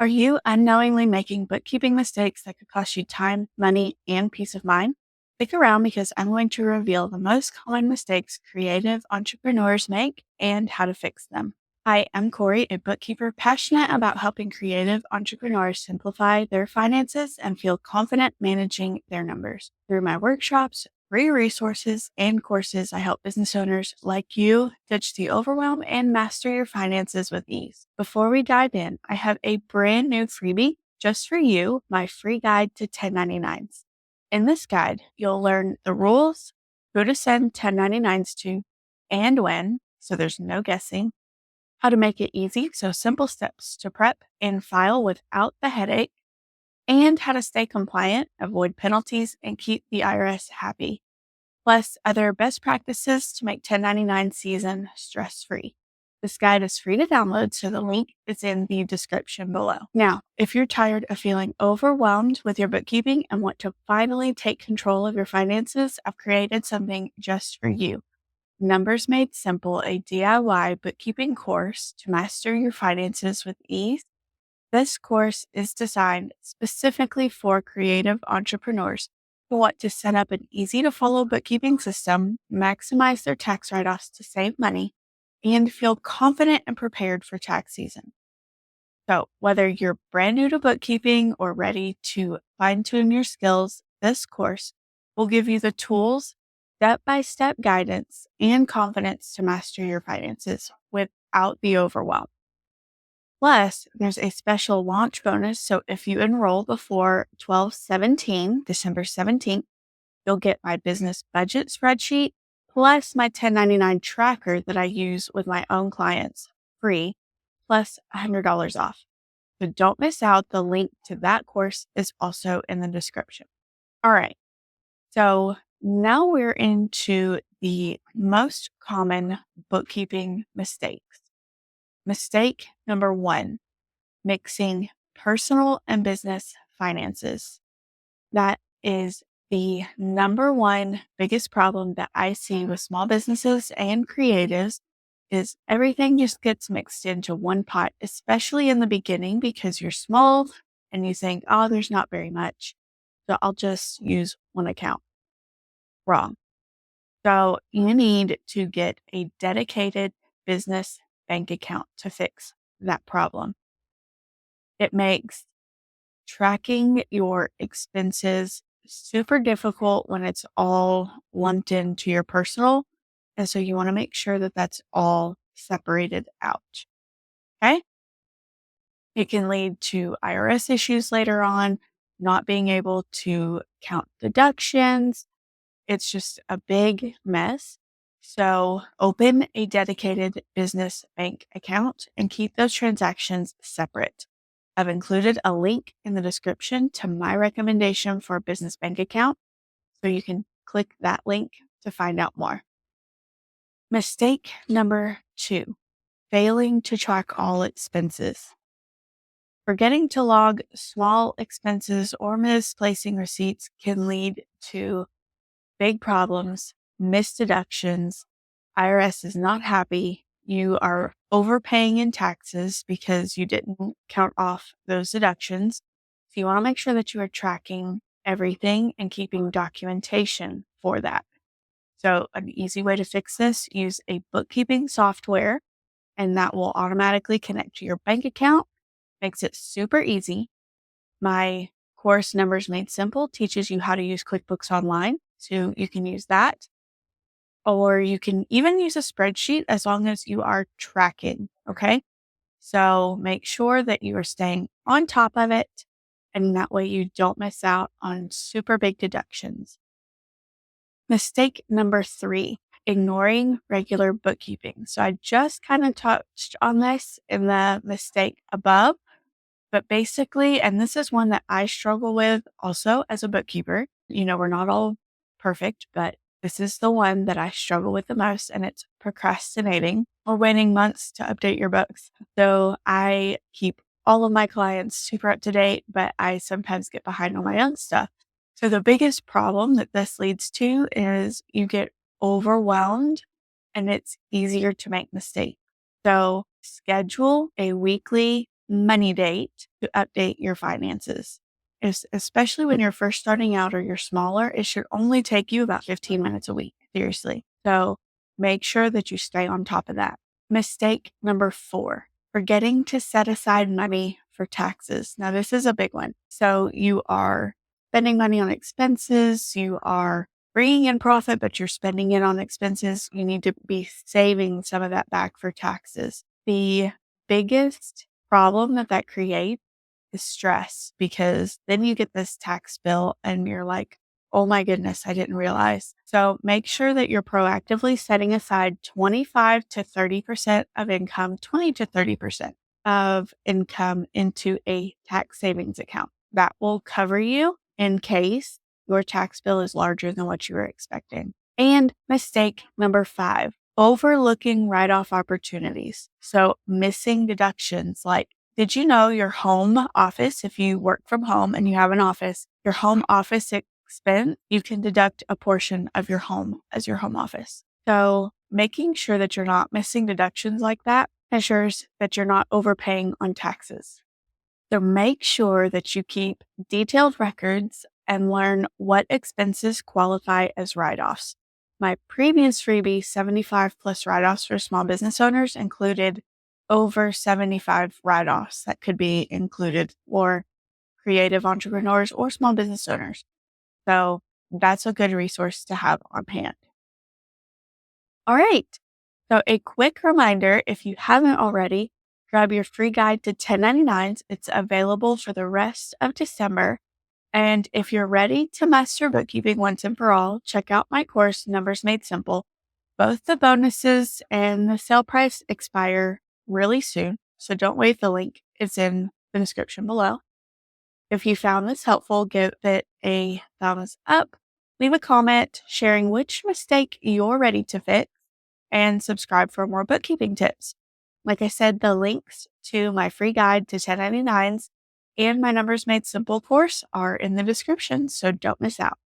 Are you unknowingly making bookkeeping mistakes that could cost you time, money, and peace of mind? Stick around because I'm going to reveal the most common mistakes creative entrepreneurs make and how to fix them. Hi, I'm Corey, a bookkeeper passionate about helping creative entrepreneurs simplify their finances and feel confident managing their numbers. Through my workshops, free resources, and courses, I help business owners like you ditch the overwhelm and master your finances with ease. Before we dive in, I have a brand new freebie just for you, my free guide to 1099s. In this guide, you'll learn the rules, who to send 1099s to, and when, so there's no guessing, how to make it easy, so simple steps to prep and file without the headache, and how to stay compliant, avoid penalties, and keep the IRS happy. Plus, other best practices to make 1099 season stress-free. This guide is free to download, so the link is in the description below. Now, if you're tired of feeling overwhelmed with your bookkeeping and want to finally take control of your finances, I've created something just for you. Numbers Made Simple, a DIY bookkeeping course to master your finances with ease. This course is designed specifically for creative entrepreneurs who want to set up an easy-to-follow bookkeeping system, maximize their tax write-offs to save money, and feel confident and prepared for tax season. So, whether you're brand new to bookkeeping or ready to fine-tune your skills, this course will give you the tools, step-by-step guidance, and confidence to master your finances without the overwhelm. Plus, there's a special launch bonus. So if you enroll before 12/17, December 17th, you'll get my business budget spreadsheet plus my 1099 tracker that I use with my own clients free, plus $100 off. So don't miss out. The link to that course is also in the description. All right. So now we're into the most common bookkeeping mistakes. Mistake number 1. Mixing personal and business finances. That is the number one biggest problem that I see with small businesses and creatives is everything just gets mixed into one pot, especially in the beginning because you're small and you think, oh, there's not very much. So I'll just use one account. Wrong. So you need to get a dedicated business bank account to fix that problem. It makes tracking your expenses super difficult when it's all lumped into your personal. And so you want to make sure that that's all separated out. Okay. It can lead to IRS issues later on, not being able to count deductions. It's just a big mess. So open a dedicated business bank account and keep those transactions separate. I've included a link in the description to my recommendation for a business bank account, so you can click that link to find out more. Mistake number 2, failing to track all expenses. Forgetting to log small expenses or misplacing receipts can lead to big problems, missed deductions. IRS is not happy. You are overpaying in taxes because you didn't count off those deductions. So you want to make sure that you are tracking everything and keeping documentation for that. So an easy way to fix this, use a bookkeeping software, and that will automatically connect to your bank account. Makes it super easy. My course, Numbers Made Simple, teaches you how to use QuickBooks Online. So you can use that. Or you can even use a spreadsheet as long as you are tracking. Okay. So make sure that you are staying on top of it. And that way you don't miss out on super big deductions. Mistake number 3, ignoring regular bookkeeping. So I just kind of touched on this in the mistake above. But basically, and this is one that I struggle with also as a bookkeeper, we're not all perfect, but this is the one that I struggle with the most, and it's procrastinating or waiting months to update your books. So I keep all of my clients super up to date, but I sometimes get behind on my own stuff. So the biggest problem that this leads to is you get overwhelmed and it's easier to make mistakes. So schedule a weekly money date to update your finances. Especially when you're first starting out or you're smaller, it should only take you about 15 minutes a week, seriously. So make sure that you stay on top of that. Mistake number 4, forgetting to set aside money for taxes. Now, this is a big one. So you are spending money on expenses, you are bringing in profit, but you're spending it on expenses. You need to be saving some of that back for taxes. The biggest problem that creates is stress, because then you get this tax bill and you're like, oh my goodness, I didn't realize. So make sure that you're proactively setting aside 25 to 30% of income, 20 to 30% of income into a tax savings account. That will cover you in case your tax bill is larger than what you were expecting. And mistake number 5, overlooking write-off opportunities. So missing deductions. Like, did you know your home office, if you work from home and you have an office, your home office expense, you can deduct a portion of your home as your home office. So making sure that you're not missing deductions like that ensures that you're not overpaying on taxes. So make sure that you keep detailed records and learn what expenses qualify as write-offs. My previous freebie, 75 plus write-offs for small business owners, included over 75 write-offs that could be included for creative entrepreneurs or small business owners. So that's a good resource to have on hand. All right. So a quick reminder, if you haven't already, grab your free guide to 1099s. It's available for the rest of December. And if you're ready to master bookkeeping once and for all, check out my course, Numbers Made Simple. Both the bonuses and the sale price expire really soon, so don't wait. The link is in the description below. If you found this helpful, give it a thumbs up, leave a comment sharing which mistake you're ready to fix, and subscribe for more bookkeeping tips. Like I said, the links to my free guide to 1099s and my Numbers Made Simple course are in the description, so don't miss out.